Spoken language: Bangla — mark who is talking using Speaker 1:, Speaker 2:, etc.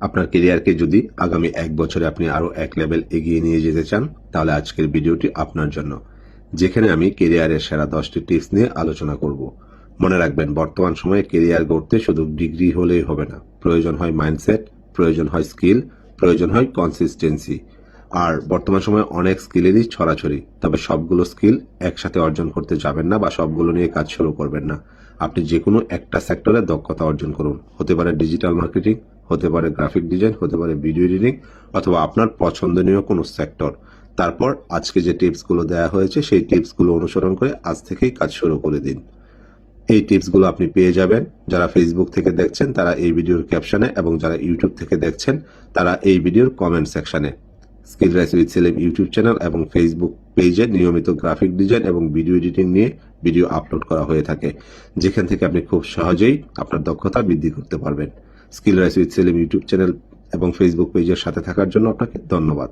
Speaker 1: আপনার কেরিয়ারকে যদি আগামী 1 বছরে আপনি আরো এক লেভেল এগিয়ে নিয়ে যেতে চান, তাহলে আজকের ভিডিওটি আপনার জন্য, যেখানে আমি কেরিয়ারের সেরা 10টি টিপস নিয়ে আলোচনা করব। মনে রাখবেন, বর্তমান সময়ে কেরিয়ার গড়তে শুধু ডিগ্রি হলেই হবে না, প্রয়োজন হয় মাইন্ডসেট, প্রয়োজন হয় স্কিল, প্রয়োজন হয় কনসিস্টেন্সি। আর বর্তমান সময়ে অনেক স্কিলেরই ছড়াছড়ি, তবে সবগুলো স্কিল একসাথে অর্জন করতে যাবেন না বা সবগুলো নিয়ে কাজ শুরু করবেন না। আপনি যে কোনো একটা সেক্টরে দক্ষতা অর্জন করুন। হতে পারে ডিজিটাল মার্কেটিং, হতে পারে গ্রাফিক ডিজাইন, হতে পারে ভিডিও এডিটিং, অথবা আপনার পছন্দনীয় কোনো সেক্টর। তারপর আজকে যে টিপসগুলো দেওয়া হয়েছে সেই টিপসগুলো অনুসরণ করে আজ থেকেই কাজ শুরু করে দিন। এই টিপসগুলো আপনি পেয়ে যাবেন যারা ফেসবুক থেকে দেখছেন তারা এই ভিডিওর ক্যাপশনে, এবং যারা ইউটিউব থেকে দেখছেন তারা এই ভিডিওর কমেন্ট সেকশনে। Skill rise with Selim YouTube channel এবং ফেসবুক পেজে নিয়মিত গ্রাফিক ডিজাইন এবং ভিডিও এডিটিং নিয়ে ভিডিও আপলোড করা হয়ে থাকে, যেখান থেকে আপনি খুব সহজেই আপনার দক্ষতা বৃদ্ধি করতে পারবেন। Skill rise with Selim YouTube channel এবং ফেসবুক পেজের সাথে থাকার জন্য আপনাকে ধন্যবাদ।